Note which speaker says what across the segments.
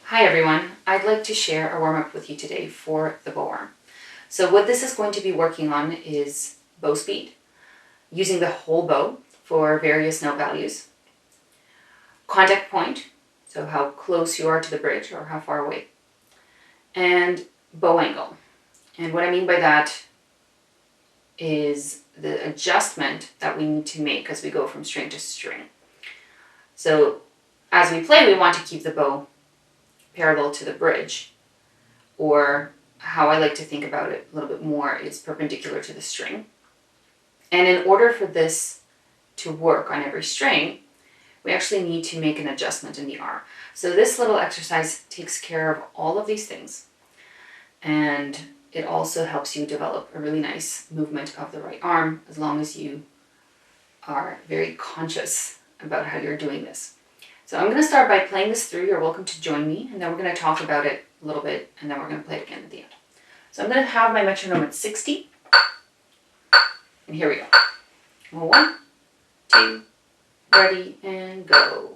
Speaker 1: Hi everyone, I'd like to share a warm-up with you today for the bow arm. So what this is going to be working on is bow speed, using the whole bow for various note values, contact point, so how close you are to the bridge or how far away, and bow angle. And what I mean by that is the adjustment that we need to make as we go from string to string. So as we play, we want to keep the bow parallel to the bridge, or how I like to think about it a little bit more is perpendicular to the string. And in order for this to work on every string, we actually need to make an adjustment in the arm. So this little exercise takes care of all of these things, and it also helps you develop a really nice movement of the right arm as long as you are very conscious about how you're doing this. So I'm going to start by playing this through. You're welcome to join me, and then we're going to talk about it a little bit, and then we're going to play it again at the end. So I'm going to have my metronome at 60, and here we go. 1, 2, ready, and go.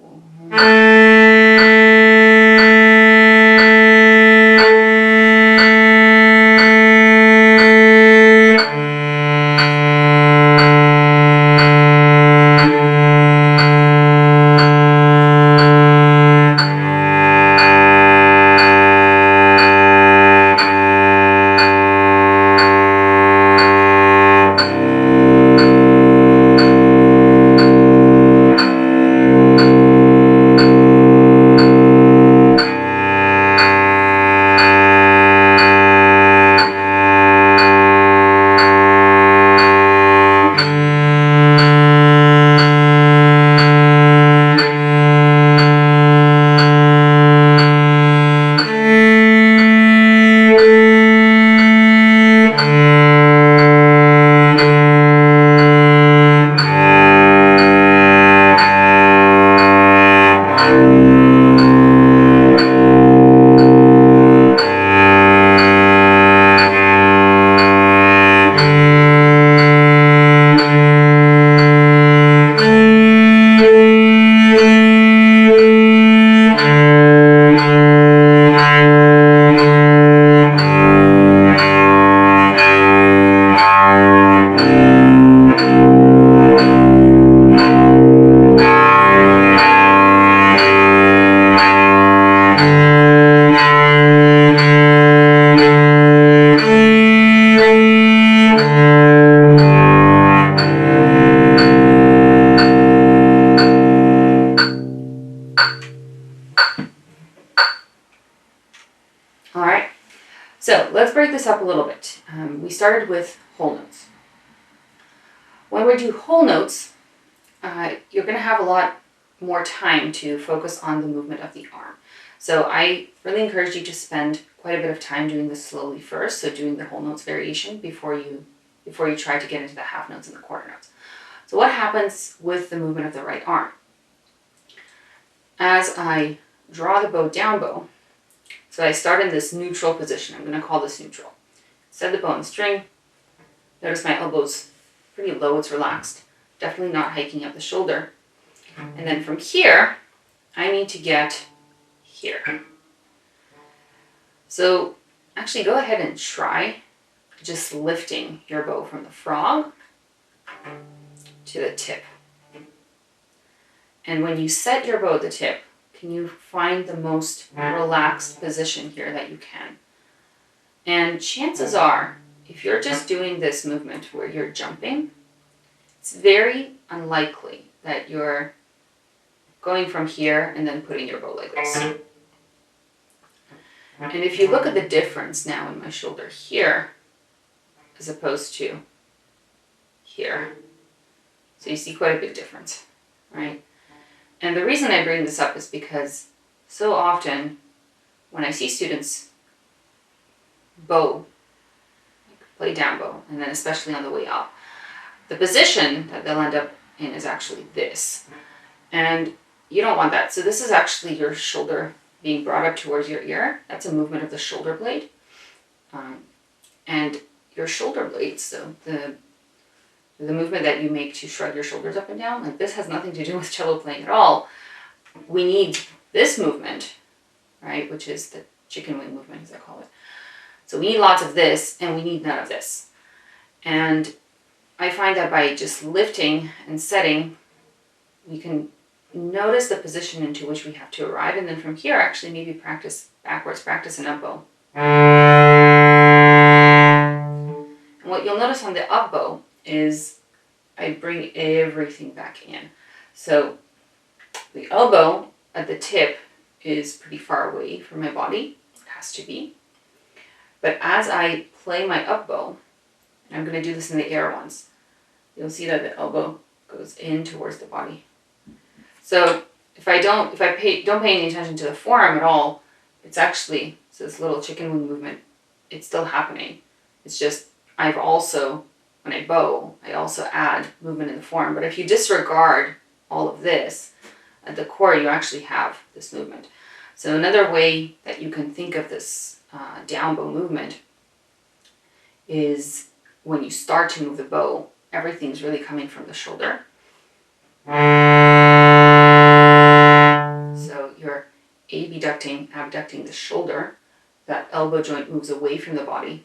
Speaker 1: Alright, so let's break this up a little bit. We started with whole notes. When we do whole notes, you're going to have a lot more time to focus on the movement of the arm. So I really encourage you to spend quite a bit of time doing this slowly first, so doing the whole notes variation before you try to get into the half notes and the quarter notes. So what happens with the movement of the right arm? As I draw the bow down bow, so I start in this neutral position. I'm going to call this neutral. Set the bow on the string. Notice my elbow's pretty low, it's relaxed. Definitely not hiking up the shoulder. And then from here, I need to get here. So actually go ahead and try just lifting your bow from the frog to the tip. And when you set your bow at the tip, can you find the most relaxed position here that you can? And chances are, if you're just doing this movement where you're jumping, it's very unlikely that you're going from here and then putting your bow like this. And if you look at the difference now in my shoulder here, as opposed to here, so you see quite a big difference, right? And the reason I bring this up is because so often when I see students bow, play down bow, and then especially on the way up, the position that they'll end up in is actually this. And you don't want that. So this is actually your shoulder being brought up towards your ear. That's a movement of the shoulder blade. And your shoulder blades, so the movement that you make to shrug your shoulders up and down, like this has nothing to do with cello playing at all. We need this movement, right, which is the chicken wing movement, as I call it. So we need lots of this, and we need none of this. And I find that by just lifting and setting, we can notice the position into which we have to arrive, and then from here, actually maybe practice backwards, practice an up bow. And what you'll notice on the up bow is I bring everything back in. So the elbow at the tip is pretty far away from my body. It has to be. But as I play my up bow, and I'm going to do this in the air once, you'll see that the elbow goes in towards the body. So if I don't pay any attention to the forearm at all, it's actually, so this little chicken wing movement, it's still happening. It's just, I've also, when I bow, I also add movement in the forearm. But if you disregard all of this, at the core you actually have this movement. So another way that you can think of this down bow movement is when you start to move the bow, everything's really coming from the shoulder. So you're abducting the shoulder. That elbow joint moves away from the body.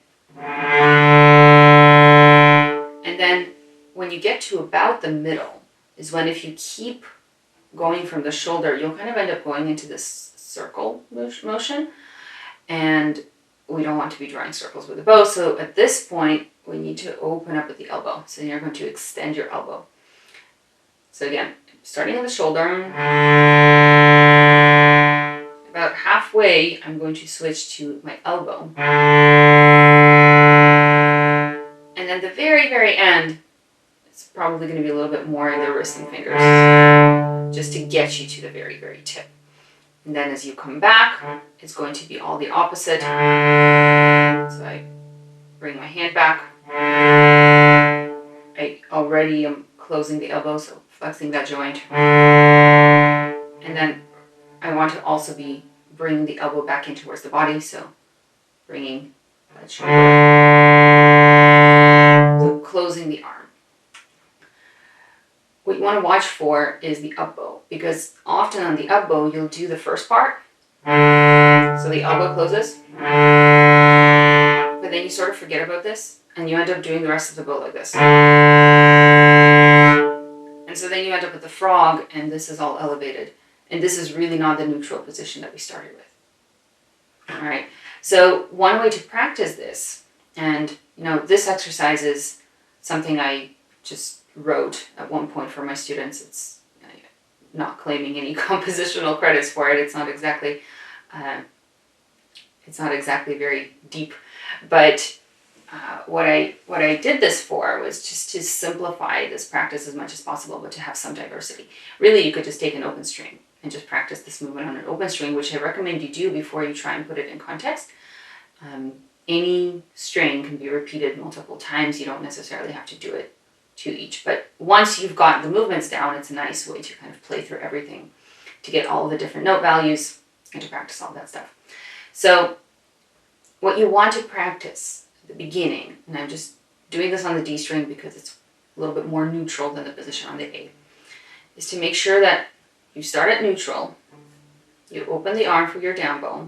Speaker 1: And then when you get to about the middle is when, if you keep going from the shoulder, you'll kind of end up going into this circle motion. And we don't want to be drawing circles with the bow. So at this point, we need to open up at the elbow. So you're going to extend your elbow. So again, starting in the shoulder. About halfway, I'm going to switch to my elbow. And then the very, very end, it's probably going to be a little bit more in the wrists and fingers, just to get you to the very, very tip. And then as you come back, it's going to be all the opposite. So I bring my hand back. I already am closing the elbow, so flexing that joint. And then I want to also be bringing the elbow back in towards the body, so bringing that shoulder. So closing the arm. What you want to watch for is the up bow, because often on the up bow, you'll do the first part. So the elbow closes. But then you sort of forget about this, and you end up doing the rest of the bow like this. And so then you end up with the frog, and this is all elevated. And this is really not the neutral position that we started with. All right. So one way to practice this, and this exercise is something I just wrote at one point for my students. It's not claiming any compositional credits for it. It's not exactly very deep, but what I did this for was just to simplify this practice as much as possible, but to have some diversity. Really, you could just take an open string and just practice this movement on an open string, which I recommend you do before you try and put it in context. Any string can be repeated multiple times. You don't necessarily have to do it to each, but once you've got the movements down, it's a nice way to kind of play through everything, to get all the different note values and to practice all that stuff. So what you want to practice at the beginning, and I'm just doing this on the D string because it's a little bit more neutral than the position on the A, is to make sure that you start at neutral, you open the arm for your down bow,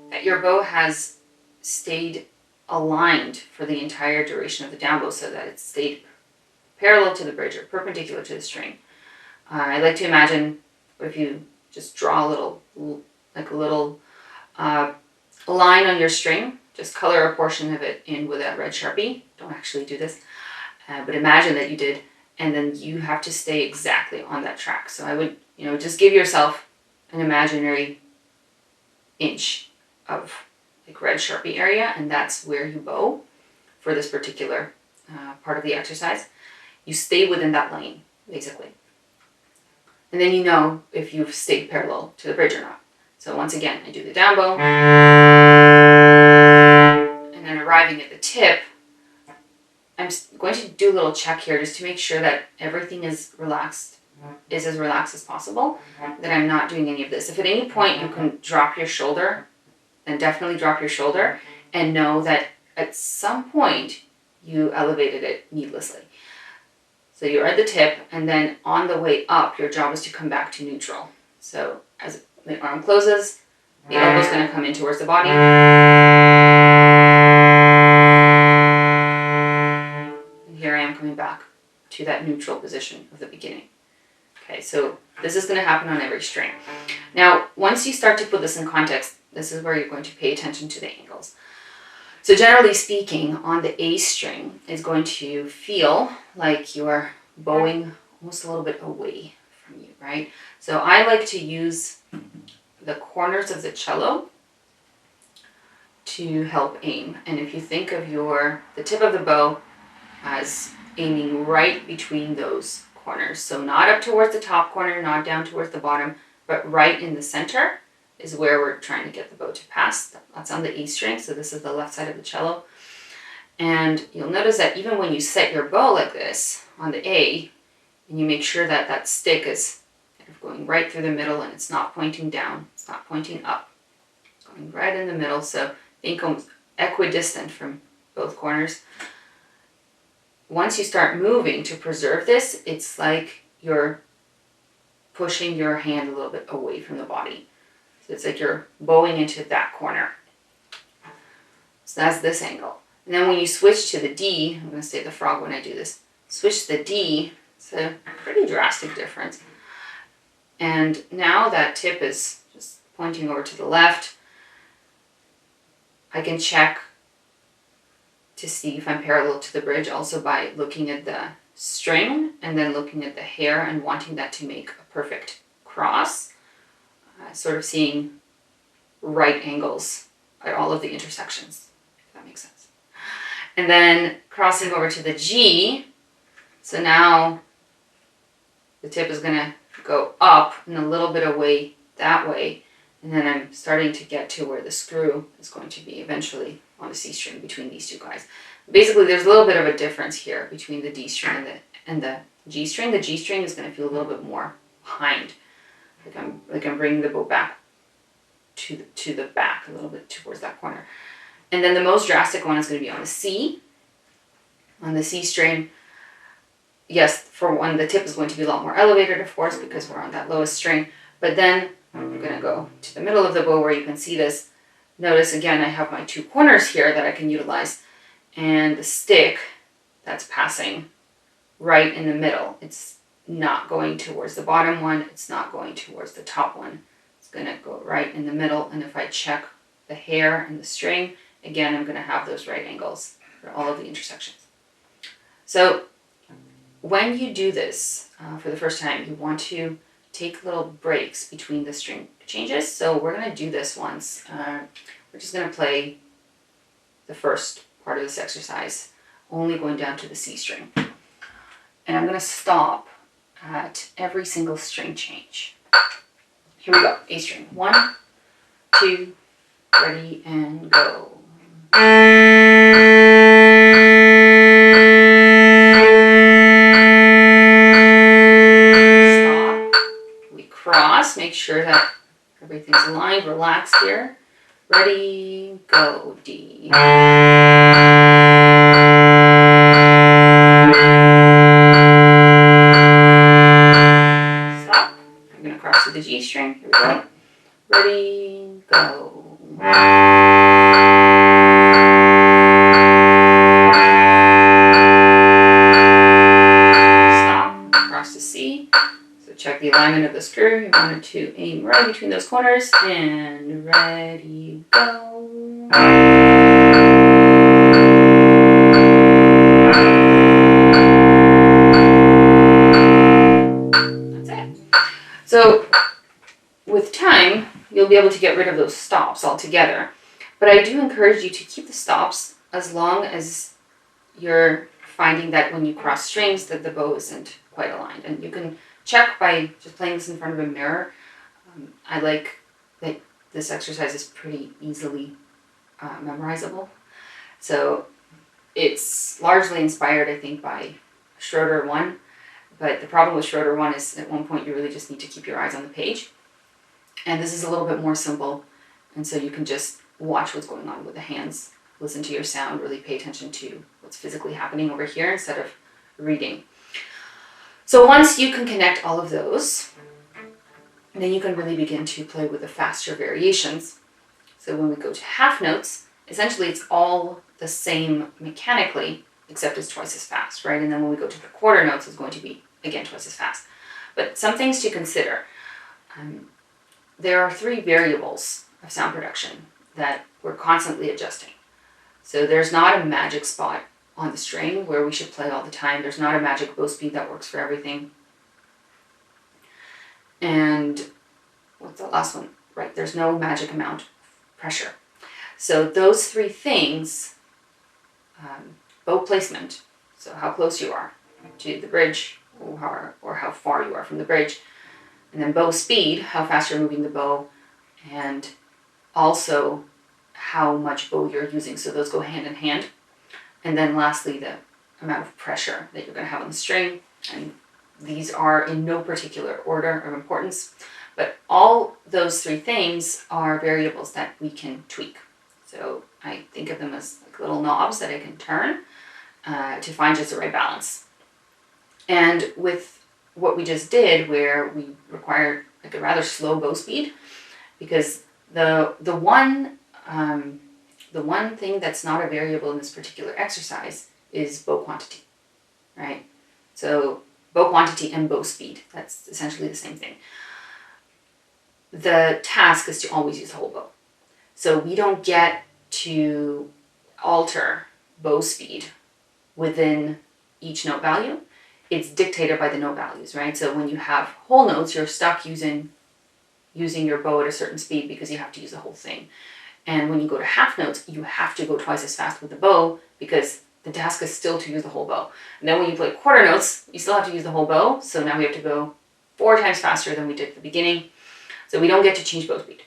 Speaker 1: that your bow has stayed aligned for the entire duration of the down bow, so that it's stayed parallel to the bridge or perpendicular to the string. I like to imagine if you just draw a little line on your string, just color a portion of it in with a red Sharpie. Don't actually do this, but imagine that you did, and then you have to stay exactly on that track. So I would, just give yourself an imaginary inch of like red Sharpie area, and that's where you bow for this particular part of the exercise. You stay within that lane, basically. And then if you've stayed parallel to the bridge or not. So once again, I do the down bow, and then arriving at the tip, I'm going to do a little check here just to make sure that everything is as relaxed as possible, that I'm not doing any of this. If at any point you can drop your shoulder, then definitely drop your shoulder, and know that at some point you elevated it needlessly. So you're at the tip, and then on the way up, your job is to come back to neutral. So as the arm closes, the elbow's going to come in towards the body. And here I am coming back to that neutral position of the beginning. Okay, so this is going to happen on every string. Now, once you start to put this in context, this is where you're going to pay attention to the angles. So generally speaking, on the A string is going to feel like you're bowing almost a little bit away from you, right? So I like to use the corners of the cello to help aim. And if you think of the tip of the bow as aiming right between those corners, so not up towards the top corner, not down towards the bottom, but right in the center is where we're trying to get the bow to pass. That's on the E string, so this is the left side of the cello. And you'll notice that even when you set your bow like this on the A, and you make sure that that stick is kind of going right through the middle and it's not pointing down, it's not pointing up, it's going right in the middle, so think almost equidistant from both corners. Once you start moving to preserve this, it's like you're pushing your hand a little bit away from the body. So it's like you're bowing into that corner. So that's this angle. And then when you switch to the D, I'm going to say the frog when I do this, switch to the D, it's a pretty drastic difference. And now that tip is just pointing over to the left. I can check to see if I'm parallel to the bridge also by looking at the string and then looking at the hair and wanting that to make a perfect cross. Sort of seeing right angles at all of the intersections, if that makes sense. And then crossing over to the G, so now the tip is going to go up and a little bit away that way, and then I'm starting to get to where the screw is going to be eventually on the C string between these two guys. Basically, there's a little bit of a difference here between the D string and the G string. The G string is going to feel a little bit more behind. Like I'm bringing the bow back to the back a little bit towards that corner. And then the most drastic one is going to be on the C. On the C string, yes, for one, the tip is going to be a lot more elevated, of course, because we're on that lowest string. But then I'm going to go to the middle of the bow where you can see this. Notice again, I have my two corners here that I can utilize. And the stick that's passing right in the middle. It's not going towards the bottom one, it's not going towards the top one. It's going to go right in the middle, and if I check the hair and the string, again, I'm going to have those right angles for all of the intersections. So when you do this for the first time, you want to take little breaks between the string changes. So we're going to do this once. We're just going to play the first part of this exercise, only going down to the C string. And I'm going to stop at every single string change. Here we go. A string. 1, 2, ready, and go. Stop. We cross. Make sure that everything's aligned. Relax here. Ready, go. D. To the G string. Here we go. Ready, go. Stop. Cross to C. So check the alignment of the screw. You want it to aim right between those corners. And ready, go. So with time, you'll be able to get rid of those stops altogether. But I do encourage you to keep the stops as long as you're finding that when you cross strings that the bow isn't quite aligned. And you can check by just playing this in front of a mirror. I like that this exercise is pretty easily memorizable. So it's largely inspired, I think, by Schroeder 1. But the problem with Schroeder 1 is at one point you really just need to keep your eyes on the page. And this is a little bit more simple. And so you can just watch what's going on with the hands, listen to your sound, really pay attention to what's physically happening over here instead of reading. So once you can connect all of those, And then you can really begin to play with the faster variations. So when we go to half notes, essentially it's all the same mechanically, except it's twice as fast, right? And then when we go to the quarter notes, it's going to be, again, twice as fast. But some things to consider. There are 3 variables of sound production that we're constantly adjusting. So there's not a magic spot on the string where we should play all the time. There's not a magic bow speed that works for everything. And what's the last one? Right, there's no magic amount of pressure. So those 3 things, bow placement, so how close you are to the bridge, or how far you are from the bridge, and then bow speed, how fast you're moving the bow, and also how much bow you're using. So those go hand in hand. And then lastly, the amount of pressure that you're going to have on the string. And these are in no particular order of importance, but all those 3 things are variables that we can tweak. So I think of them as like little knobs that I can turn to find just the right balance. And with what we just did, where we required like a rather slow bow speed, because the one thing that's not a variable in this particular exercise is bow quantity, right? So bow quantity and bow speed, that's essentially the same thing. The task is to always use the whole bow. So we don't get to alter bow speed within each note value. It's dictated by the note values, right? So when you have whole notes, you're stuck using your bow at a certain speed because you have to use the whole thing. And when you go to half notes, you have to go twice as fast with the bow because the task is still to use the whole bow. And then when you play quarter notes, you still have to use the whole bow. So now we have to go 4 times faster than we did at the beginning. So we don't get to change bow speed.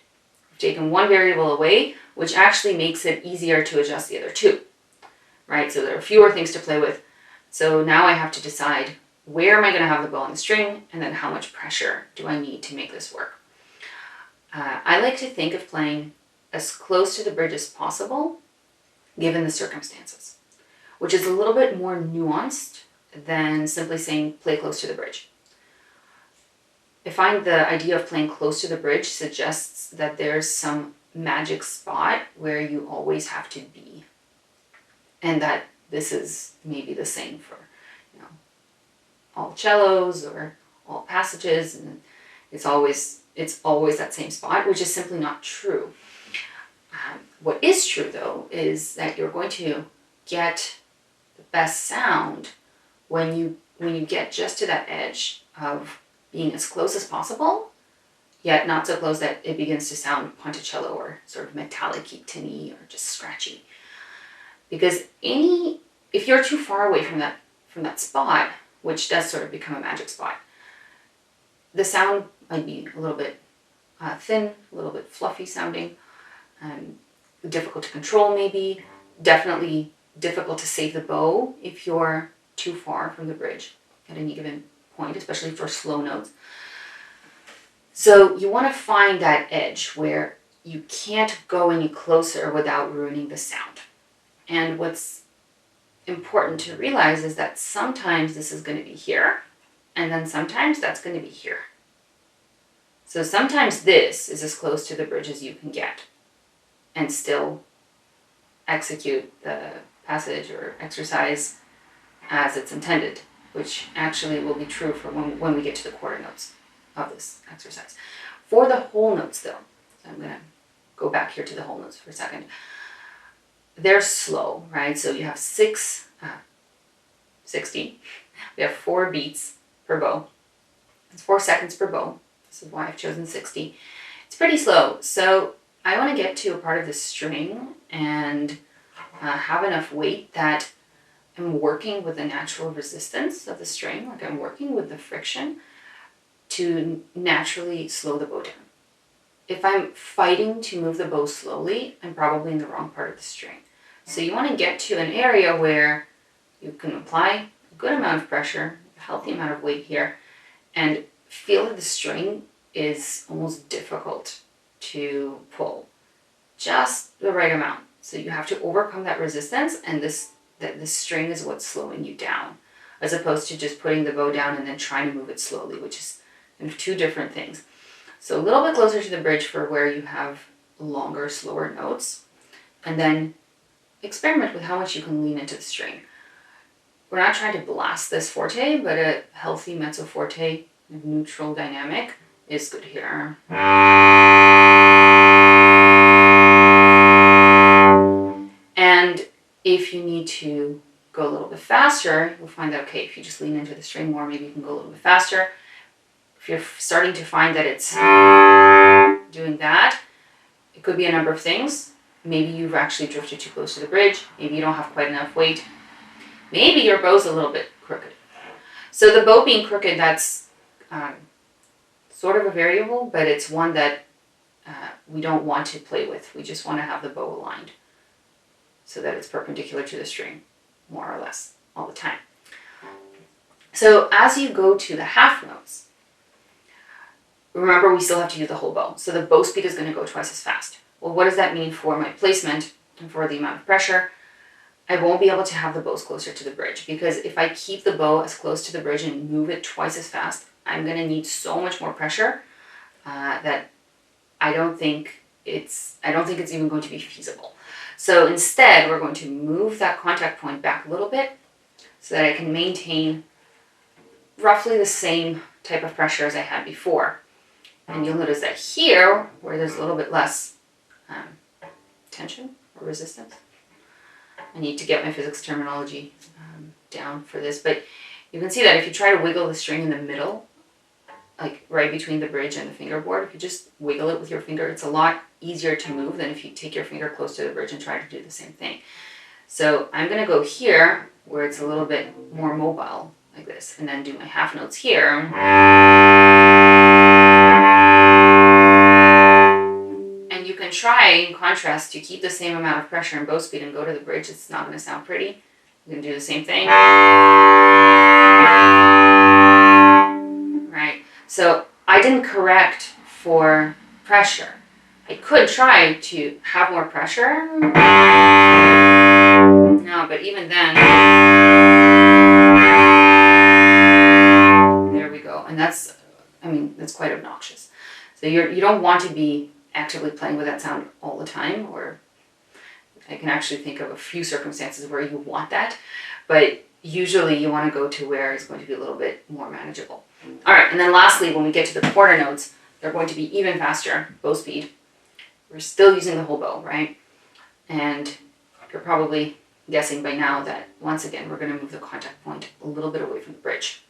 Speaker 1: We've taken one variable away, which actually makes it easier to adjust the other 2, right? So there are fewer things to play with. So now I have to decide, where am I going to have the bow on the string, and then how much pressure do I need to make this work? I like to think of playing as close to the bridge as possible, given the circumstances, which is a little bit more nuanced than simply saying play close to the bridge. I find the idea of playing close to the bridge suggests that there's some magic spot where you always have to be, and that this is maybe the same for, all cellos or all passages, and it's always that same spot, which is simply not true. What is true, though, is that you're going to get the best sound when you get just to that edge of being as close as possible, yet not so close that it begins to sound ponticello or sort of metallic-y, tinny, or just scratchy. Because if you're too far away from that spot, which does sort of become a magic spot, the sound might be a little bit thin, a little bit fluffy sounding, difficult to control maybe, definitely difficult to save the bow if you're too far from the bridge at any given point, especially for slow notes. So you want to find that edge where you can't go any closer without ruining the sound. And what's important to realize is that sometimes this is going to be here, and then sometimes that's going to be here. So sometimes this is as close to the bridge as you can get and still execute the passage or exercise as it's intended, which actually will be true for when we get to the quarter notes of this exercise. For the whole notes, though, so I'm going to go back here to the whole notes for a second. They're slow, right? So you have 60. We have 4 beats per bow. It's 4 seconds per bow. This is why I've chosen 60. It's pretty slow. So I want to get to a part of the string and have enough weight that I'm working with the natural resistance of the string, like I'm working with the friction to naturally slow the bow down. If I'm fighting to move the bow slowly, I'm probably in the wrong part of the string. So you want to get to an area where you can apply a good amount of pressure, a healthy amount of weight here, and feel that the string is almost difficult to pull. Just the right amount. So you have to overcome that resistance, and the string is what's slowing you down, as opposed to just putting the bow down and then trying to move it slowly, which is kind of 2 different things. So a little bit closer to the bridge for where you have longer, slower notes. And then experiment with how much you can lean into the string. We're not trying to blast this forte, but a healthy mezzo forte, neutral dynamic is good here. And if you need to go a little bit faster, you'll find that, okay, if you just lean into the string more, maybe you can go a little bit faster. If you're starting to find that it's doing that, it could be a number of things. Maybe you've actually drifted too close to the bridge. Maybe you don't have quite enough weight. Maybe your bow's a little bit crooked. So the bow being crooked, that's sort of a variable, but it's one that we don't want to play with. We just want to have the bow aligned so that it's perpendicular to the string, more or less, all the time. So as you go to the half notes, remember we still have to use the whole bow. So the bow speed is going to go twice as fast. Well, what does that mean for my placement and for the amount of pressure? I won't be able to have the bows closer to the bridge, because if I keep the bow as close to the bridge and move it twice as fast, I'm going to need so much more pressure that I don't think it's even going to be feasible. So instead, we're going to move that contact point back a little bit so that I can maintain roughly the same type of pressure as I had before. And you'll notice that here, where there's a little bit less tension or resistance, I need to get my physics terminology down for this, but you can see that if you try to wiggle the string in the middle, like right between the bridge and the fingerboard, if you just wiggle it with your finger, it's a lot easier to move than if you take your finger close to the bridge and try to do the same thing. So I'm going to go here where it's a little bit more mobile, like this, and then do my half notes here. And you can try, in contrast, to keep the same amount of pressure and bow speed and go to the bridge. It's not going to sound pretty. You can do the same thing. Right? So I didn't correct for pressure. I could try to have more pressure. No, but even then, there we go. And that's quite obnoxious. So you don't want to be actively playing with that sound all the time, or I can actually think of a few circumstances where you want that, but usually you want to go to where it's going to be a little bit more manageable. All right, and then lastly, when we get to the quarter notes, they're going to be even faster, bow speed. We're still using the whole bow, right? And you're probably guessing by now that, once again, we're going to move the contact point a little bit away from the bridge.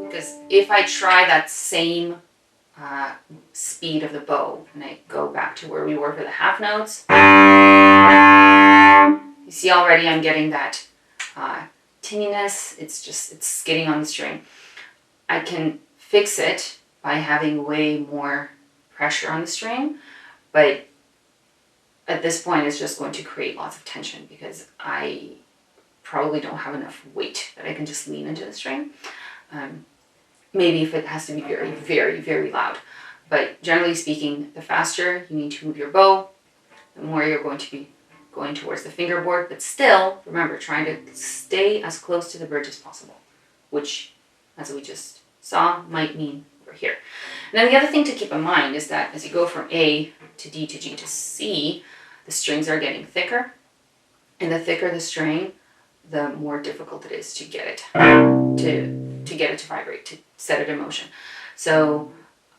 Speaker 1: Because if I try that same speed of the bow, and I go back to where we were for the half notes, you see already I'm getting that tinniness. It's skidding on the string. I can fix it by having way more pressure on the string, but at this point it's just going to create lots of tension because I probably don't have enough weight that I can just lean into the string. Maybe if it has to be very, very, very loud. But generally speaking, the faster you need to move your bow, the more you're going to be going towards the fingerboard. But still, remember, trying to stay as close to the bridge as possible, which, as we just saw, might mean over here. And then the other thing to keep in mind is that as you go from A to D to G to C, the strings are getting thicker. And the thicker the string, the more difficult it is to get it to get it to vibrate, to set it in motion. So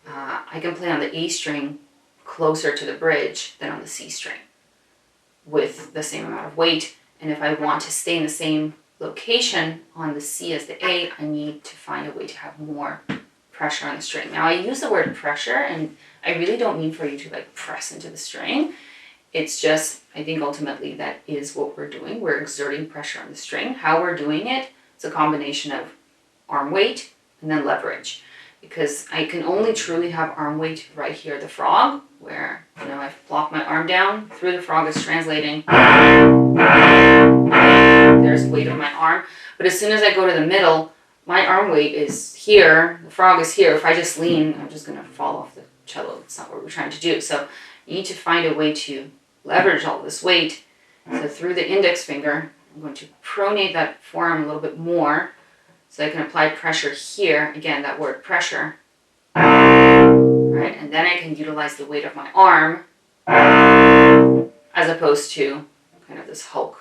Speaker 1: I can play on the A string closer to the bridge than on the C string with the same amount of weight. And if I want to stay in the same location on the C as the A, I need to find a way to have more pressure on the string. Now I use the word pressure, and I really don't mean for you to like press into the string. It's just, I think ultimately that is what we're doing. We're exerting pressure on the string. How we're doing it, it's a combination of arm weight and then leverage. Because I can only truly have arm weight right here, the frog, where, I've plopped my arm down, through the frog is translating. There's the weight of my arm. But as soon as I go to the middle, my arm weight is here, the frog is here. If I just lean, I'm just gonna fall off the cello. It's not what we're trying to do. So you need to find a way to leverage all this weight. So through the index finger, I'm going to pronate that forearm a little bit more So I can apply pressure here, again, that word pressure, right? And then I can utilize the weight of my arm as opposed to kind of this Hulk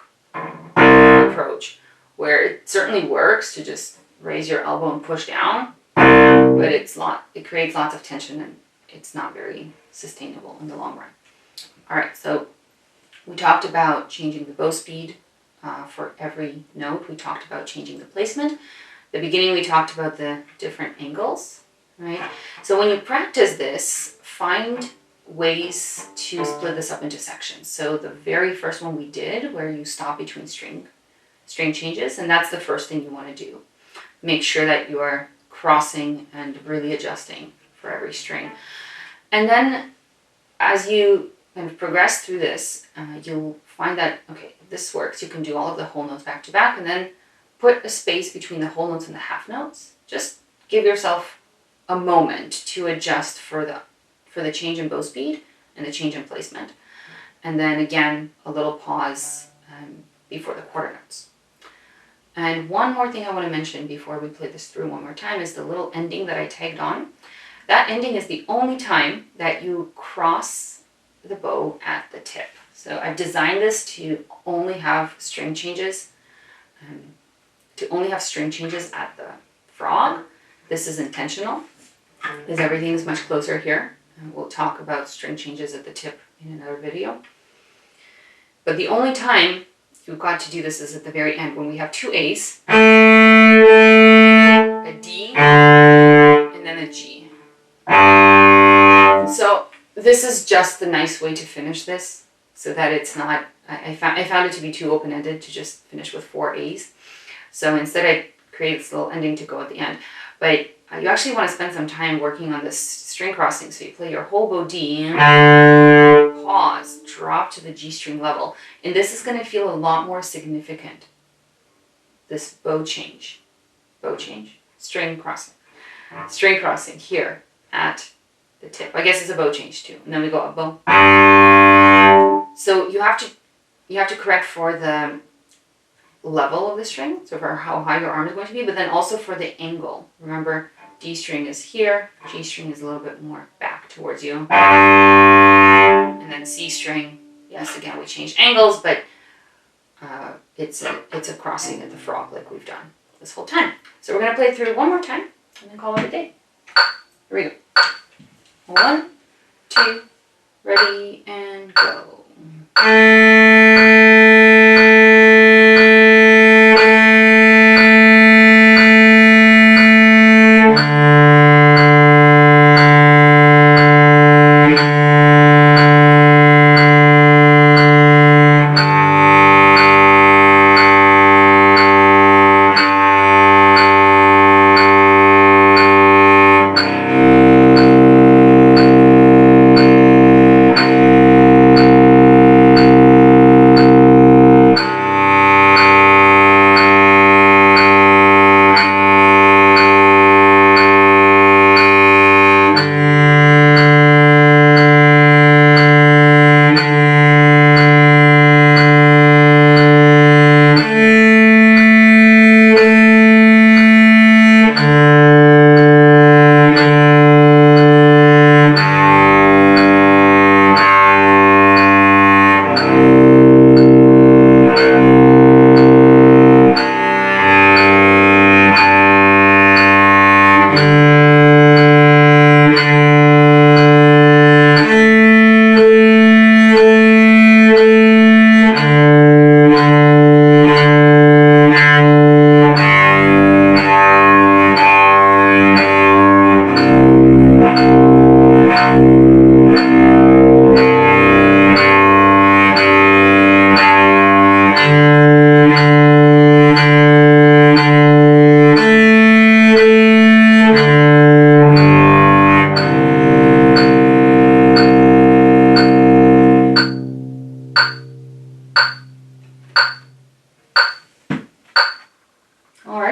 Speaker 1: approach, where it certainly works to just raise your elbow and push down, but it creates lots of tension and it's not very sustainable in the long run. All right, so we talked about changing the bow speed for every note. We talked about changing the placement. At the beginning, we talked about the different angles, right? So when you practice this, find ways to split this up into sections. So the very first one we did, where you stop between string changes, and that's the first thing you want to do. Make sure that you are crossing and really adjusting for every string. And then as you kind of progress through this, you'll find that, okay, this works. You can do all of the whole notes back to back and then put a space between the whole notes and the half notes. Just give yourself a moment to adjust for the change in bow speed and the change in placement. And then again, a little pause before the quarter notes. And one more thing I want to mention before we play this through one more time is the little ending that I tagged on. That ending is the only time that you cross the bow at the tip. So I've designed this to only have string changes, at the frog. This is intentional, because everything is much closer here. And we'll talk about string changes at the tip in another video. But the only time you've got to do this is at the very end when we have two A's, a D, and then a G. So this is just the nice way to finish this so that it's not, I found it to be too open-ended to just finish with 4 A's. So instead I created this little ending to go at the end. But you actually want to spend some time working on this string crossing. So you play your whole bow D, pause, drop to the G string level. And this is going to feel a lot more significant. This bow change, string crossing here at the tip. I guess it's a bow change too. And then we go a bow. So you have to correct for the level of the string, so for how high your arm is going to be, but then also for the angle. Remember, D string is here, G string is a little bit more back towards you. And then C string, yes, again, we changed angles, but it's a crossing at the frog like we've done this whole time. So we're going to play through one more time and then call it a day. Here we go. 1, 2, ready, and go.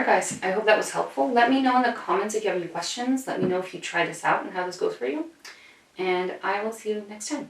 Speaker 1: Guys, I hope that was helpful. Let me know in the comments if you have any questions. Let me know if you try this out and how this goes for you. And I will see you next time.